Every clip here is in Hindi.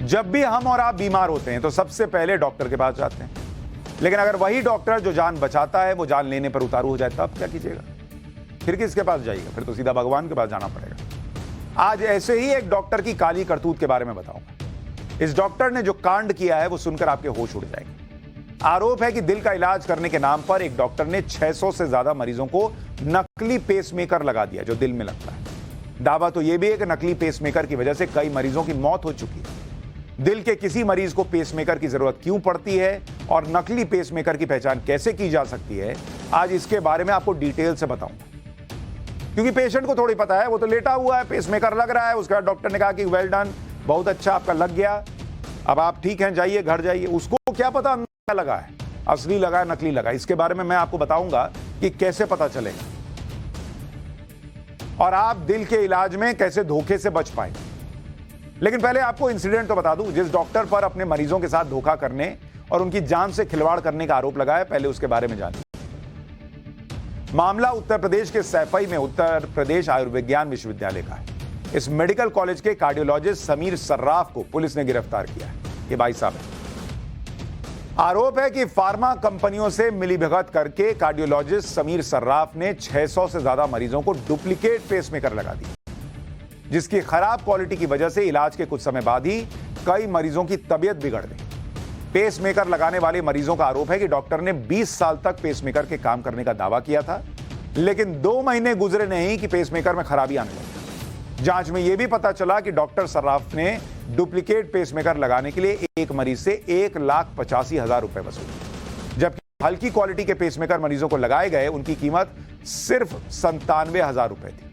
जब भी हम और आप बीमार होते हैं तो सबसे पहले डॉक्टर के पास जाते हैं, लेकिन अगर वही डॉक्टर जो जान बचाता है वो जान लेने पर उतारू हो जाए तब क्या कीजिएगा? फिर किसके पास जाइएगा? फिर तो सीधा भगवान के पास जाना पड़ेगा। आज ऐसे ही एक डॉक्टर की काली करतूत के बारे में बताऊंगा। इस डॉक्टर ने जो कांड किया है वो सुनकर आपके होश उड़ जाएंगे। आरोप है कि दिल का इलाज करने के नाम पर एक डॉक्टर ने 600 से ज्यादा मरीजों को नकली पेसमेकर लगा दिया जो दिल में लगता है। दावा तो यह भी है कि नकली पेसमेकर की वजह से कई मरीजों की मौत हो चुकी है। दिल के किसी मरीज को पेसमेकर की जरूरत क्यों पड़ती है और नकली पेसमेकर की पहचान कैसे की जा सकती है, आज इसके बारे में आपको डिटेल से बताऊंगा। क्योंकि पेशेंट को थोड़ी पता है, वो तो लेटा हुआ है, पेसमेकर लग रहा है, उसके बाद डॉक्टर ने कहा कि वेल डन, बहुत अच्छा, आपका लग गया, अब आप ठीक हैं, जाइए घर जाइए। उसको क्या पता क्या लगा है, असली लगा है नकली लगा। इसके बारे में मैं आपको बताऊंगा कि कैसे पता चलेगा और आप दिल के इलाज में कैसे धोखे से बच पाएंगे। लेकिन पहले आपको इंसिडेंट तो बता दूं, जिस डॉक्टर पर अपने मरीजों के साथ धोखा करने और उनकी जान से खिलवाड़ करने का आरोप लगा है, पहले उसके बारे में जानिए। मामला उत्तर प्रदेश के सैफई में उत्तर प्रदेश आयुर्विज्ञान विश्वविद्यालय का है। इस मेडिकल कॉलेज के कार्डियोलॉजिस्ट समीर सर्राफ को पुलिस ने गिरफ्तार किया है। ये भाई साहब है। आरोप है कि फार्मा कंपनियों से मिलीभगत करके कार्डियोलॉजिस्ट समीर सर्राफ ने 600 से ज्यादा मरीजों को डुप्लीकेट पेसमेकर लगा दिया, जिसकी खराब क्वालिटी की वजह से इलाज के कुछ समय बाद ही कई मरीजों की तबीयत बिगड़ गई। पेसमेकर लगाने वाले मरीजों का आरोप है कि डॉक्टर ने 20 साल तक पेसमेकर के काम करने का दावा किया था, लेकिन 2 महीने गुजरे नहीं कि पेसमेकर में खराबी आने लगी। जांच में यह भी पता चला कि डॉक्टर सर्राफ ने डुप्लीकेट पेसमेकर लगाने के लिए एक मरीज से 1,85,000 रुपए वसूले, जबकि हल्की क्वालिटी के पेसमेकर मरीजों को लगाए गए उनकी कीमत सिर्फ 97,000 रुपए थी।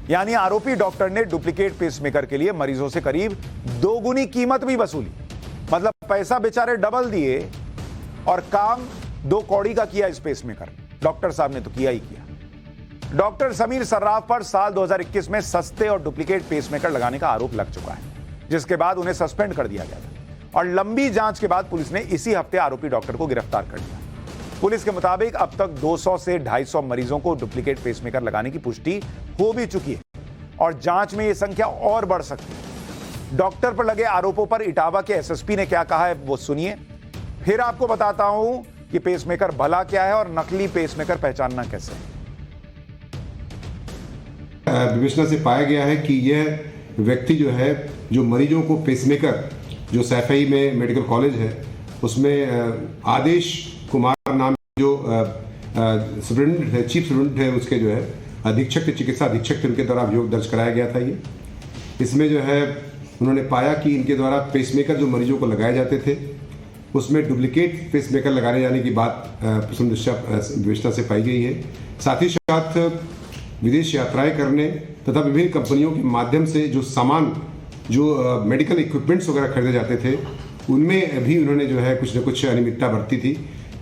यानी आरोपी डॉक्टर ने डुप्लीकेट पेसमेकर के लिए मरीजों से करीब 2 गुनी कीमत भी वसूली। मतलब पैसा बेचारे डबल दिए और काम 2 कौड़ी का किया इस पेसमेकर। डॉक्टर साहब ने तो किया ही किया। डॉक्टर समीर सर्राफ पर साल 2021 में सस्ते और डुप्लीकेट पेसमेकर लगाने का आरोप लग चुका है, जिसके बाद उन्हें सस्पेंड कर दिया गया था और लंबी जांच के बाद पुलिस ने इसी हफ्ते आरोपी डॉक्टर को गिरफ्तार कर लिया। पुलिस के मुताबिक अब तक 200 से 250 मरीजों को डुप्लीकेट पेसमेकर लगाने की पुष्टि हो भी चुकी है और जांच में यह संख्या और बढ़ सकती है। डॉक्टर पर लगे आरोपों पर इटावा के एसएसपी ने क्या कहा है वो सुनिए, फिर आपको बताता हूं कि पेसमेकर भला क्या है और नकली पेसमेकर पहचानना कैसे है। विवेचना से पाया गया है कि यह व्यक्ति जो है, जो मरीजों को पेसमेकर, जो सैफई में मेडिकल कॉलेज है उसमें आदेश कुमार नाम जो स्टूडेंट है, चीफ स्टूडेंट है, उसके जो है अधीक्षक थे, चिकित्सा अधीक्षक थे, उनके द्वारा अभियोग दर्ज कराया गया था। इसमें जो है उन्होंने पाया कि इनके द्वारा पेसमेकर जो मरीजों को लगाए जाते थे उसमें डुप्लीकेट पेसमेकर लगाने जाने की बात प्रथम दृष्टया विवेचना से पाई गई है। साथ ही साथ विदेश यात्राएं करने तथा विभिन्न कंपनियों के माध्यम से जो सामान, जो मेडिकल इक्विपमेंट्स वगैरह खरीदे जाते थे, उनमें भी उन्होंने जो है कुछ न कुछ अनियमितता बरती थी,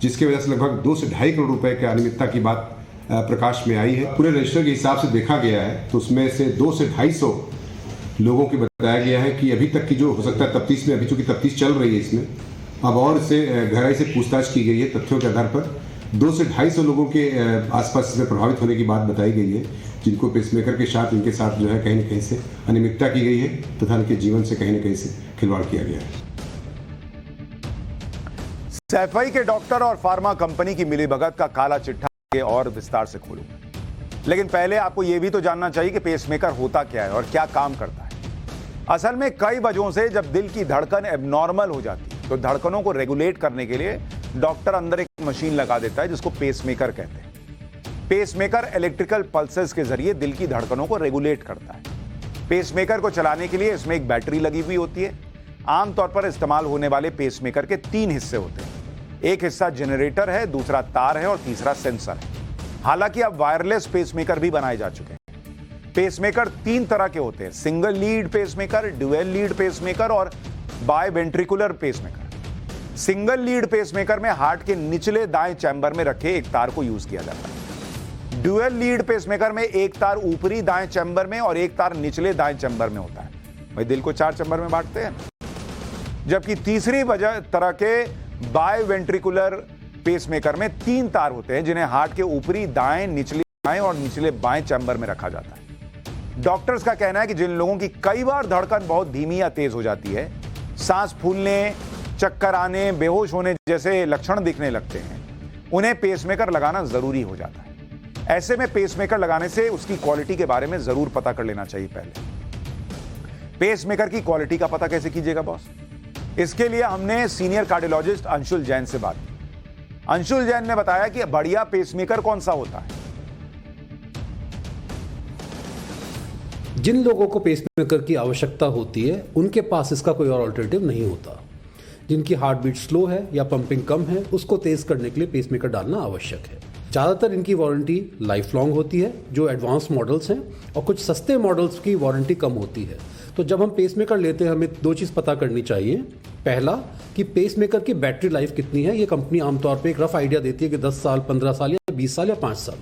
जिसकी वजह से लगभग 2 से 2.5 करोड़ रुपए की अनियमितता की बात प्रकाश में आई है। पूरे रजिस्टर के हिसाब से देखा गया है तो उसमें से 2 से 250 लोगों की बताया गया है कि अभी तक की जो हो सकता है तफ्तीश में, अभी चूंकि तफ्तीश चल रही है इसमें, अब और इससे गहराई से पूछताछ की गई है। तथ्यों के आधार पर 2 से 250 लोगों के आसपास इसमें प्रभावित होने की बात बताई गई है, जिनको पेसमेकर के साथ, इनके साथ जो है कहीं न कहीं से अनियमितता की गई है तथा इनके जीवन से कहीं न कहीं से खिलवाड़ किया गया है। सैफई के डॉक्टर और फार्मा कंपनी की मिलीभगत का काला चिट्ठा और विस्तार से खोलूंगा, लेकिन पहले आपको यह भी तो जानना चाहिए कि पेसमेकर होता क्या है और क्या काम करता है। असल में कई वजहों से जब दिल की धड़कन एबनॉर्मल हो जाती है तो धड़कनों को रेगुलेट करने के लिए डॉक्टर अंदर एक मशीन लगा देता है जिसको पेसमेकर कहते हैं। पेसमेकर इलेक्ट्रिकल पल्सेस के जरिए दिल की धड़कनों को रेगुलेट करता है। पेसमेकर को चलाने के लिए इसमें एक बैटरी लगी हुई होती है। आमतौर पर इस्तेमाल होने वाले पेसमेकर के 3 हिस्से होते हैं। एक हिस्सा जनरेटर है, दूसरा तार है और तीसरा सेंसर है। हालांकि अब वायरलेस पेसमेकर भी बनाए जा चुके हैं। पेसमेकर 3 तरह के होते हैं: single lead pacemaker, dual lead pacemaker और बायवेंट्रिकुलर पेसमेकर। सिंगल लीड पेसमेकर में हार्ट के निचले दाएं चैम्बर में रखे एक तार को यूज किया जाता है। ड्यूअल लीड पेसमेकर में एक तार ऊपरी दाएं चैम्बर में और एक तार निचले दाएं चैम्बर में होता है। भाई दिल को 4 चैम्बर में बांटते हैं। जबकि तीसरी तरह के बायवेंट्रिकुलर पेसमेकर में 3 तार होते हैं, जिन्हें हार्ट के ऊपरी दाएं, निचले दाएं और निचले बाएं चैम्बर में रखा जाता है। डॉक्टर्स का कहना है कि जिन लोगों की कई बार धड़कन बहुत धीमी या तेज हो जाती है, सांस फूलने, चक्कर आने, बेहोश होने जैसे लक्षण दिखने लगते हैं, उन्हें पेसमेकर लगाना जरूरी हो जाता है। ऐसे में पेसमेकर लगाने से उसकी क्वालिटी के बारे में जरूर पता कर लेना चाहिए। पहले पेसमेकर की क्वालिटी का पता कैसे कीजिएगा बॉस? इसके लिए हमने सीनियर कार्डियोलॉजिस्ट अंशुल जैन से बात की। अंशुल जैन ने बताया कि बढ़िया पेसमेकर कौन सा होता है। जिन लोगों को पेसमेकर की आवश्यकता होती है, उनके पास इसका कोई और ऑल्टरनेटिव नहीं होता। जिनकी हार्ट बीट स्लो है या पंपिंग कम है, उसको तेज करने के लिए पेसमेकर डालना आवश्यक है। ज़्यादातर इनकी वारंटी लाइफ लॉन्ग होती है, जो एडवांस मॉडल्स हैं, और कुछ सस्ते मॉडल्स की वारंटी कम होती है। तो जब हम पेसमेकर लेते हैं, हमें दो चीज़ पता करनी चाहिए। पहला कि पेसमेकर की बैटरी लाइफ कितनी है। ये कंपनी आमतौर पर एक रफ आइडिया देती है कि 10 साल, 15 साल या 20 साल या 5 साल।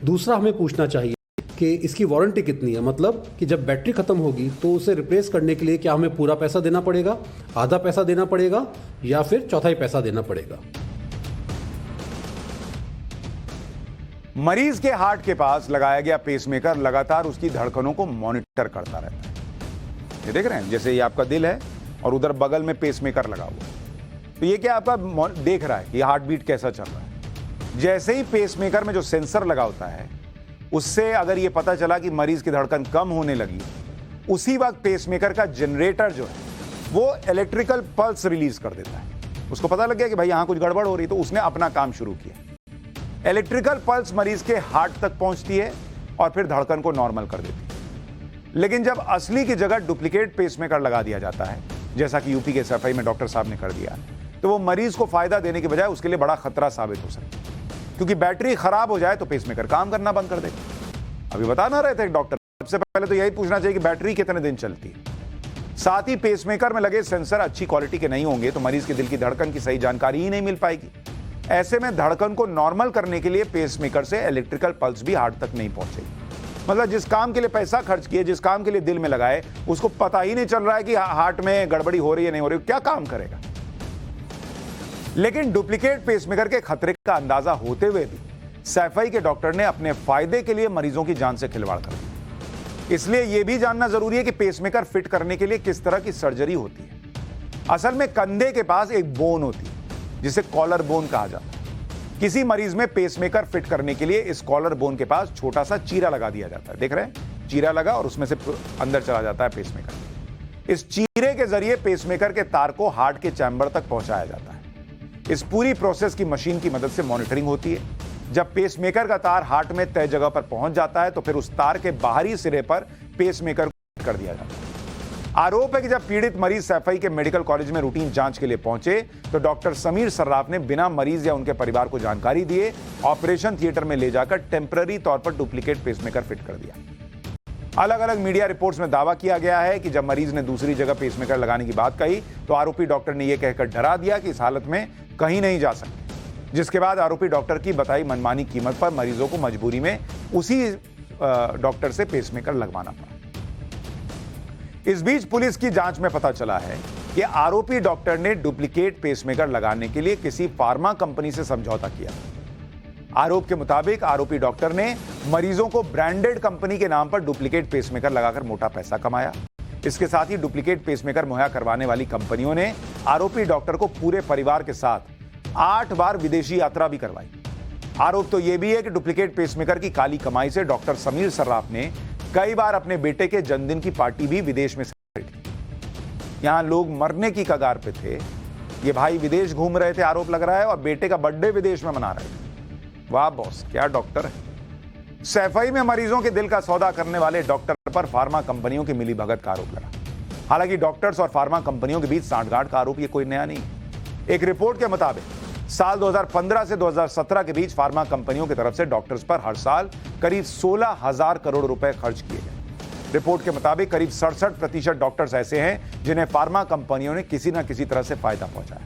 दूसरा, हमें पूछना चाहिए कि इसकी वारंटी कितनी है। मतलब कि जब बैटरी खत्म होगी तो उसे रिप्लेस करने के लिए क्या हमें पूरा पैसा देना पड़ेगा, आधा पैसा देना पड़ेगा, या फिर चौथाई पैसा देना पड़ेगा। मरीज के हार्ट के पास लगाया गया पेसमेकर लगातार उसकी धड़कनों को मॉनिटर करता रहता है। ये देख रहे हैं, जैसे ये आपका दिल है और उधर बगल में पेसमेकर लगा हुआ है। तो ये क्या आपका देख रहा है कि हार्ट बीट कैसा चल रहा है। जैसे ही पेसमेकर में जो सेंसर लगा होता है, उससे अगर ये पता चला कि मरीज की धड़कन कम होने लगी, उसी वक्त पेसमेकर का जनरेटर जो है वो इलेक्ट्रिकल पल्स रिलीज कर देता है। उसको पता लग गया कि भाई यहां कुछ गड़बड़ हो रही, तो उसने अपना काम शुरू किया। इलेक्ट्रिकल पल्स मरीज के हार्ट तक पहुंचती है और फिर धड़कन को नॉर्मल कर देती है। लेकिन जब असली की जगह डुप्लीकेट पेसमेकर लगा दिया जाता है, जैसा कि यूपी के सफाई में डॉक्टर साहब ने कर दिया, तो वो मरीज को फायदा देने के बजाय उसके लिए बड़ा खतरा साबित हो सकता है। क्योंकि बैटरी खराब हो जाए तो पेसमेकर काम करना बंद कर देगा। अभी बता ना रहे थे एक डॉक्टर, सबसे पहले तो यही पूछना चाहिए कि बैटरी कितने दिन चलती है। साथ ही पेसमेकर में लगे सेंसर अच्छी क्वालिटी के नहीं होंगे तो मरीज के दिल की धड़कन की सही जानकारी ही नहीं मिल पाएगी। ऐसे में धड़कन को नॉर्मल करने के लिए पेसमेकर से इलेक्ट्रिकल पल्स भी हार्ट तक नहीं पहुंचेगी। मतलब जिस काम के लिए पैसा खर्च किए, जिस काम के लिए दिल में लगाए, उसको पता ही नहीं चल रहा है कि हार्ट में गड़बड़ी हो रही है नहीं हो रही, क्या काम करेगा। लेकिन डुप्लीकेट पेसमेकर के खतरे का अंदाजा होते हुए भी सैफई के डॉक्टर ने अपने फायदे के लिए मरीजों की जान से खिलवाड़ कर दिया। इसलिए यह भी जानना जरूरी है कि पेसमेकर फिट करने के लिए किस तरह की सर्जरी होती है। असल में कंधे के पास एक बोन होती है जिसे कॉलर बोन कहा जाता है। किसी मरीज में पेसमेकर फिट करने के लिए इस कॉलर बोन के पास छोटा सा चीरा लगा दिया जाता है। देख रहे हैं, चीरा लगा और उसमें से अंदर चला जाता है पेसमेकर। इस चीरे के जरिए पेसमेकर के तार को हार्ट के चैम्बर तक पहुंचाया जाता है। इस पूरी प्रोसेस की मशीन की मदद से मॉनिटरिंग होती है। जब पेसमेकर का तार हार्ट में तय जगह पर पहुंच जाता है तो फिर उस तार के बाहरी सिरे पर पेसमेकर को कर दिया जाता है। आरोप है कि जब पीड़ित मरीज सैफई के मेडिकल कॉलेज में रूटीन जांच के लिए पहुंचे तो डॉक्टर समीर सर्राफ ने बिना मरीज या उनके परिवार को जानकारी दिए ऑपरेशन थिएटर में ले जाकर टेम्पररी तौर पर डुप्लीकेट पेसमेकर फिट कर दिया। अलग अलग मीडिया रिपोर्ट्स में दावा किया गया है कि जब मरीज ने दूसरी जगह पेसमेकर लगाने की बात कही तो आरोपी डॉक्टर ने यह कहकर डरा दिया कि इस हालत में कहीं नहीं जा सकते, जिसके बाद आरोपी डॉक्टर की बताई मनमानी कीमत पर मरीजों को मजबूरी में उसी डॉक्टर से पेसमेकर लगवाना पड़ा। इस बीच पुलिस की जांच में पता चला है कि आरोपी डॉक्टर ने डुप्लीकेट पेसमेकर लगाने के लिए किसी फार्मा कंपनी से समझौता किया। आरोप के मुताबिक आरोपी डॉक्टर ने मरीजों को ब्रांडेड कंपनी के नाम पर डुप्लीकेट पेसमेकर लगाकर मोटा पैसा कमाया। इसके साथ ही डुप्लीकेट पेसमेकर मुहैया करवाने वाली कंपनियों ने आरोपी डॉक्टर को पूरे परिवार के साथ 8 बार विदेशी यात्रा भी करवाई। आरोप तो यह भी है कि डुप्लीकेट पेसमेकर की काली कमाई से डॉक्टर समीर सर्राफ ने कई बार अपने बेटे के जन्मदिन की पार्टी भी विदेश में सेलिब्रेट की। यहां लोग मरने की कगार पे थे, ये भाई विदेश घूम रहे थे आरोप लग रहा है, और बेटे का बर्थडे विदेश में मना रहे थे। वाह बॉस, क्या डॉक्टर है। सैफई में मरीजों के दिल का सौदा करने वाले डॉक्टर पर फार्मा कंपनियों की मिलीभगत का आरोप लगा। हालांकि डॉक्टर्स और फार्मा कंपनियों के बीच सांठगांठ का आरोप ये कोई नया नहीं। एक रिपोर्ट के मुताबिक साल 2015 से 2017 के बीच फार्मा कंपनियों की तरफ से डॉक्टर्स पर हर साल करीब 16,000 करोड़ रुपए खर्च किए गए। रिपोर्ट के मुताबिक करीब 67% डॉक्टर्स ऐसे हैं जिन्हें फार्मा कंपनियों ने किसी न किसी तरह से फायदा पहुंचाया,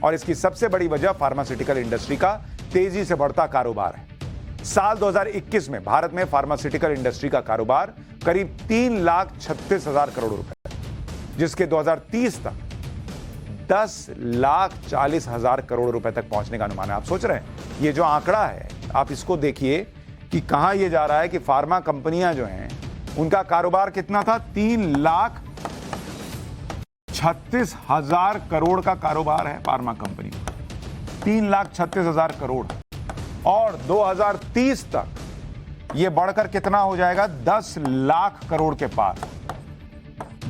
और इसकी सबसे बड़ी वजह फार्मास्यूटिकल इंडस्ट्री का तेजी से बढ़ता कारोबार है। साल 2021 में भारत में फार्मास्यूटिकल इंडस्ट्री का कारोबार करीब 3,36,000 करोड़ रुपए, जिसके 2030 तक 10,40,000 करोड़ रुपए तक पहुंचने का अनुमान है। आप सोच रहे हैं, ये जो आंकड़ा है, आप इसको देखिए कि कहां ये जा रहा है कि फार्मा कंपनियां जो हैं उनका कारोबार कितना था? 3,36,000 करोड़ का कारोबार है फार्मा कंपनी का। 3,36,000 करोड़। और 2030 तक यह बढ़कर कितना हो जाएगा? 10 लाख करोड़ के पार।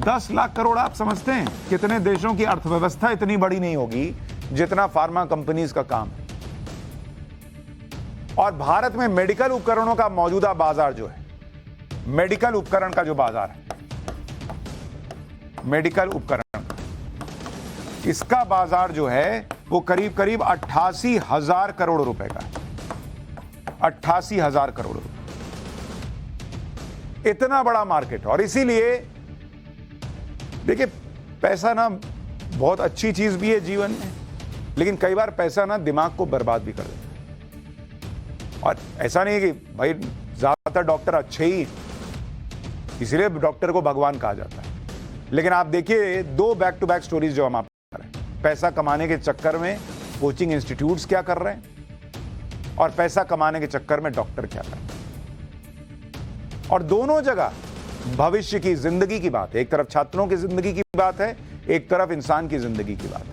10 लाख करोड़। आप समझते हैं कितने देशों की अर्थव्यवस्था इतनी बड़ी नहीं होगी जितना फार्मा कंपनीज का काम है। और भारत में मेडिकल उपकरणों का मौजूदा बाजार जो है, मेडिकल उपकरण का जो बाजार है, मेडिकल उपकरण, इसका बाजार जो है वो करीब करीब 88,000 करोड़ रुपए का है। 88,000 करोड़ रुपए, इतना बड़ा मार्केट। और इसीलिए देखिए, पैसा ना बहुत अच्छी चीज भी है जीवन में, लेकिन कई बार पैसा ना दिमाग को बर्बाद भी कर देता है। और ऐसा नहीं है कि भाई ज्यादातर डॉक्टर अच्छे ही, इसलिए डॉक्टर को भगवान कहा जाता है। लेकिन आप देखिए 2 बैक टू बैक स्टोरीज जो हम आपको कर रहे हैं, पैसा कमाने के चक्कर में कोचिंग इंस्टीट्यूट्स क्या कर रहे हैं और पैसा कमाने के चक्कर में डॉक्टर क्या कर रहे हैं। और दोनों जगह भविष्य की जिंदगी की बात है। एक तरफ छात्रों की जिंदगी की बात है, एक तरफ इंसान की जिंदगी की बात है।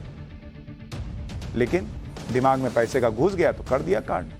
लेकिन दिमाग में पैसे का घुस गया तो कर दिया कांड।